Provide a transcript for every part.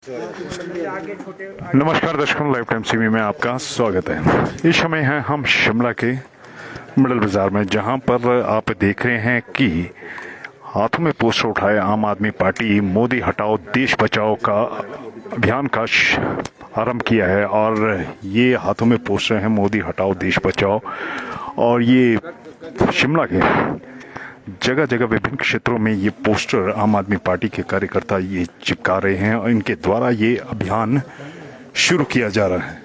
नमस्कार दर्शकों, live time CV में आपका स्वागत है। इस समय है हम शिमला के मिडल बाजार में, जहां पर आप देख रहे हैं कि हाथों में पोस्टर उठाए आम आदमी पार्टी मोदी हटाओ देश बचाओ का अभियान का आरंभ किया है। और ये हाथों में पोस्टर हैं मोदी हटाओ देश बचाओ, और ये शिमला के जगह जगह विभिन्न क्षेत्रों में ये पोस्टर आम आदमी पार्टी के कार्यकर्ता ये चिपका रहे हैं और इनके द्वारा ये अभियान शुरू किया जा रहा है।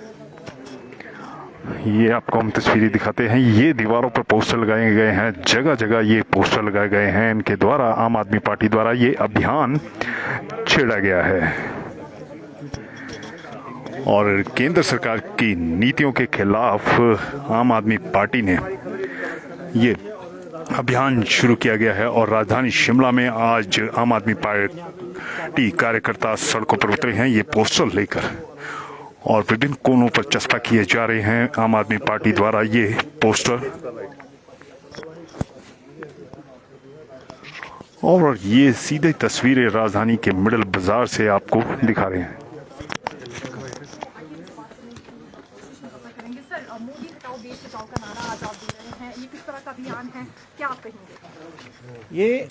ये आपको हम तस्वीरें दिखाते हैं। ये दीवारों पर पोस्टर लगाए गए हैं, जगह जगह ये पोस्टर लगाए गए हैं। इनके द्वारा आम आदमी पार्टी द्वारा ये अभियान छेड़ा गया है और केंद्र सरकार की नीतियों के खिलाफ आम आदमी पार्टी ने ये अभियान शुरू किया गया है। और राजधानी शिमला में आज आम आदमी पार्टी कार्यकर्ता सड़कों पर उतरे हैं ये पोस्टर लेकर, और विभिन्न कोनों पर चस्पा किए जा रहे हैं आम आदमी पार्टी द्वारा ये पोस्टर। और ये सीधे तस्वीरें राजधानी के मिडल बाजार से आपको दिखा रहे हैं। मोदी हटाओ देश बचाओ का नारा आज आप दे रहे हैं, ये किस तरह का अभियान है, क्या आप कहेंगे? ये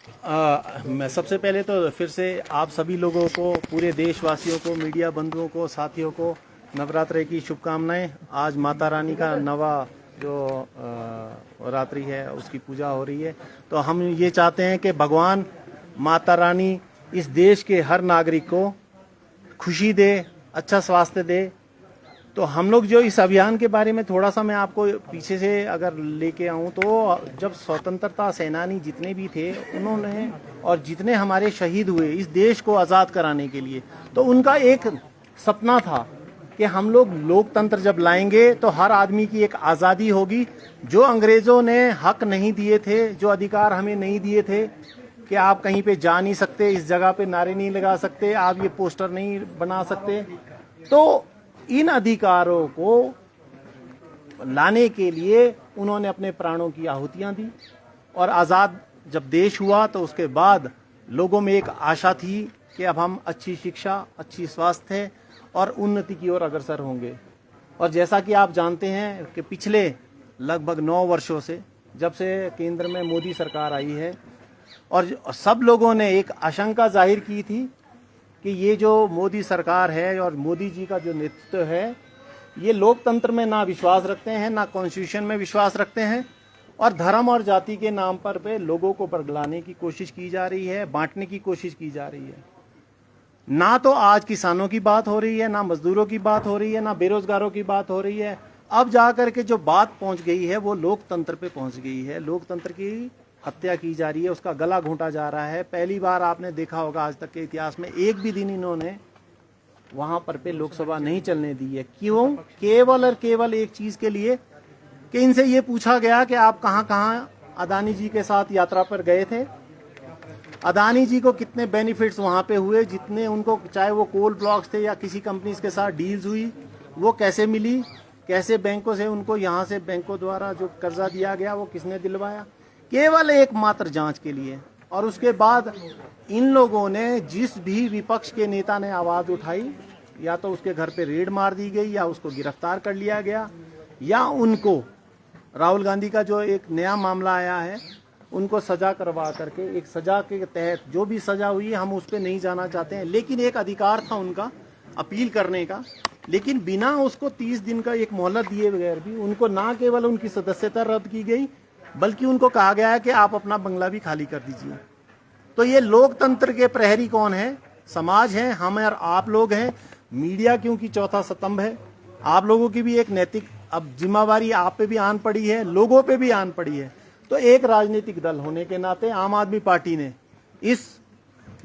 मैं सबसे पहले तो फिर से आप सभी लोगों को, पूरे देशवासियों को, मीडिया बंधुओं को, साथियों को नवरात्रि की शुभकामनाएं। आज माता रानी का नवा जो रात्रि है उसकी पूजा हो रही है, तो हम ये चाहते हैं कि भगवान माता रानी इस देश के हर नागरिक को खुशी दे, अच्छा स्वास्थ्य दे। तो हम लोग जो इस अभियान के बारे में थोड़ा सा मैं आपको पीछे से अगर लेके आऊं, तो जब स्वतंत्रता सेनानी जितने भी थे उन्होंने, और जितने हमारे शहीद हुए इस देश को आज़ाद कराने के लिए, तो उनका एक सपना था कि हम लोग लोकतंत्र जब लाएंगे तो हर आदमी की एक आज़ादी होगी। जो अंग्रेज़ों ने हक नहीं दिए थे, जो अधिकार हमें नहीं दिए थे कि आप कहीं पे जा नहीं सकते, इस जगह पे नारे नहीं लगा सकते, आप ये पोस्टर नहीं बना सकते, तो इन अधिकारों को लाने के लिए उन्होंने अपने प्राणों की आहुतियां दी। और आज़ाद जब देश हुआ तो उसके बाद लोगों में एक आशा थी कि अब हम अच्छी शिक्षा, अच्छी स्वास्थ्य और उन्नति की ओर अग्रसर होंगे। और जैसा कि आप जानते हैं कि पिछले लगभग 9 वर्षों से, जब से केंद्र में मोदी सरकार आई है, और सब लोगों ने एक आशंका जाहिर की थी कि ये जो मोदी सरकार है और मोदी जी का जो नेतृत्व है, ये लोकतंत्र में ना विश्वास रखते हैं, ना कॉन्स्टिट्यूशन में विश्वास रखते हैं, और धर्म और जाति के नाम पर पे लोगों को बरगलाने की कोशिश की जा रही है, बांटने की कोशिश की जा रही है। ना तो आज किसानों की बात हो रही है, ना मजदूरों की बात हो रही है, ना बेरोजगारों की बात हो रही है। अब जाकर के जो बात पहुंच गई है वो लोकतंत्र पे पहुंच गई है। लोकतंत्र की हत्या की जा रही है, उसका गला घोंटा जा रहा है। पहली बार आपने देखा होगा आज तक के इतिहास में एक भी दिन इन्होंने वहां पर पे लोकसभा नहीं चलने दी है। क्यों? केवल और केवल एक चीज के लिए कि इनसे ये पूछा गया कि आप कहां कहां अदानी जी के साथ यात्रा पर गए थे, अदानी जी को कितने बेनिफिट्स वहां पे हुए, जितने उनको, चाहे वो कोल ब्लॉक्स थे या किसी कंपनीज के साथ डील्स हुई, वो कैसे मिली, कैसे बैंकों से उनको, यहाँ से बैंकों द्वारा जो कर्जा दिया गया वो किसने दिलवाया, केवल एकमात्र जांच के लिए। और उसके बाद इन लोगों ने, जिस भी विपक्ष के नेता ने आवाज उठाई, या तो उसके घर पे रेड मार दी गई, या उसको गिरफ्तार कर लिया गया, या उनको राहुल गांधी का जो एक नया मामला आया है उनको सजा करवा करके, एक सजा के तहत जो भी सजा हुई हम उस पर नहीं जाना चाहते हैं, लेकिन एक अधिकार था उनका अपील करने का। लेकिन बिना उसको 30 दिन का एक मोहलत दिए बगैर भी उनको ना केवल उनकी सदस्यता रद्द की गई, बल्कि उनको कहा गया है कि आप अपना बंगला भी खाली कर दीजिए। तो ये लोकतंत्र के प्रहरी कौन है? समाज है, हम और आप लोग हैं। मीडिया क्योंकि चौथा स्तंभ है, आप लोगों की भी एक नैतिक अब जिम्मेवारी आप पे भी आन पड़ी है, लोगों पे भी आन पड़ी है। तो एक राजनीतिक दल होने के नाते आम आदमी पार्टी ने इस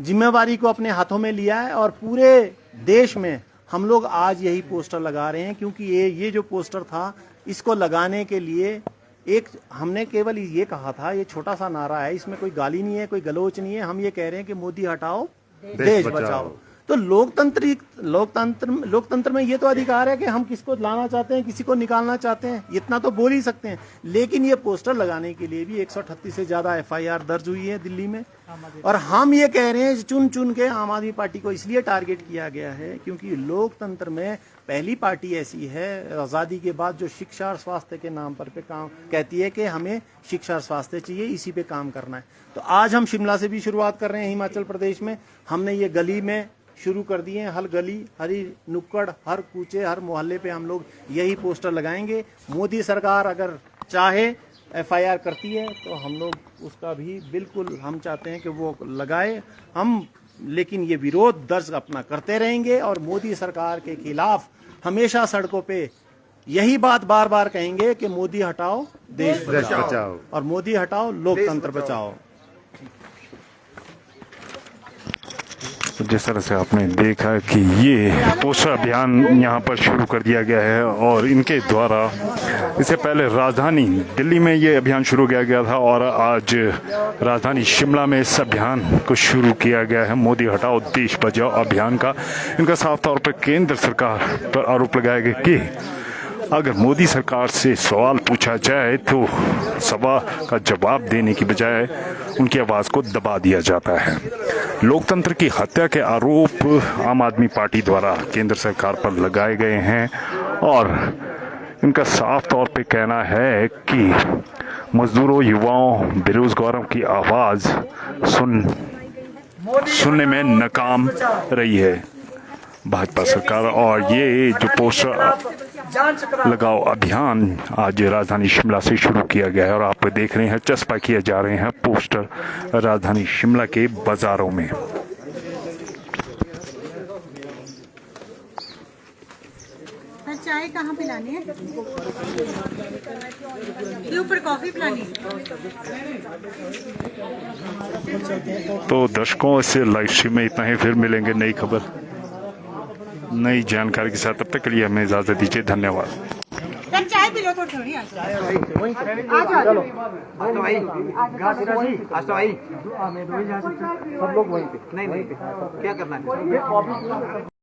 जिम्मेवारी को अपने हाथों में लिया है, और पूरे देश में हम लोग आज यही पोस्टर लगा रहे हैं। क्योंकि ये जो पोस्टर था, इसको लगाने के लिए एक हमने केवल ये कहा था, ये छोटा सा नारा है, इसमें कोई गाली नहीं है, कोई गलोच नहीं है। हम ये कह रहे हैं कि मोदी हटाओ देश बचाओ। तो लोकतांत्रिक लोकतंत्र में ये तो अधिकार है कि हम किसको लाना चाहते हैं, किसी को निकालना चाहते हैं, इतना तो बोल ही सकते हैं। लेकिन ये पोस्टर लगाने के लिए भी 138 से ज्यादा FIR दर्ज हुई है दिल्ली में। और हम ये कह रहे हैं चुन चुन के आम आदमी पार्टी को इसलिए टारगेट किया गया है क्योंकि लोकतंत्र में पहली पार्टी ऐसी है आजादी के बाद जो शिक्षा और स्वास्थ्य के नाम पर काम कहती है कि हमें शिक्षा और स्वास्थ्य चाहिए, इसी पे काम करना है। तो आज हम शिमला से भी शुरुआत कर रहे हैं। हिमाचल प्रदेश में हमने ये गली में शुरू कर दिए हैं, हर गली, हर नुक्कड़, हर कूचे, हर मोहल्ले पे हम लोग यही पोस्टर लगाएंगे। मोदी सरकार अगर चाहे FIR करती है तो हम लोग उसका भी बिल्कुल हम चाहते हैं कि वो लगाए हम, लेकिन ये विरोध दर्ज अपना करते रहेंगे और मोदी सरकार के खिलाफ हमेशा सड़कों पे यही बात बार बार कहेंगे कि मोदी हटाओ देश बचाओ और मोदी हटाओ लोकतंत्र बचाओ। जिस तरह से आपने देखा कि ये पोस्टर अभियान यहाँ पर शुरू कर दिया गया है और इनके द्वारा इससे पहले राजधानी दिल्ली में ये अभियान शुरू किया गया था और आज राजधानी शिमला में इस अभियान को शुरू किया गया है, मोदी हटाओ देश बचाओ अभियान का। इनका साफ तौर पर केंद्र सरकार पर आरोप लगाया गया कि अगर मोदी सरकार से सवाल पूछा जाए तो सवाल का जवाब देने की बजाय उनकी आवाज़ को दबा दिया जाता है। लोकतंत्र की हत्या के आरोप आम आदमी पार्टी द्वारा केंद्र सरकार पर लगाए गए हैं और इनका साफ तौर पे कहना है कि मजदूरों, युवाओं, बेरोजगारों की आवाज़ सुनने में नाकाम रही है भाजपा सरकार। और ये जो पोस्टर लगाओ अभियान आज राजधानी शिमला से शुरू किया गया है और आप देख रहे हैं चस्पा किए जा रहे हैं पोस्टर राजधानी शिमला के बाजारों में। सर चाय कहाँ पिलानी है? ये ऊपर कॉफी पिलानी है। तो दर्शकों से लाइव स्ट्रीम में इतना ही, फिर मिलेंगे नई खबर नई जानकारी के साथ। तब तक के लिए हमें इजाजत दीजिए, धन्यवाद। सर चाय पी लो थोड़ी। आज तो आई सब लोग वहीं पे नहीं क्या करना है।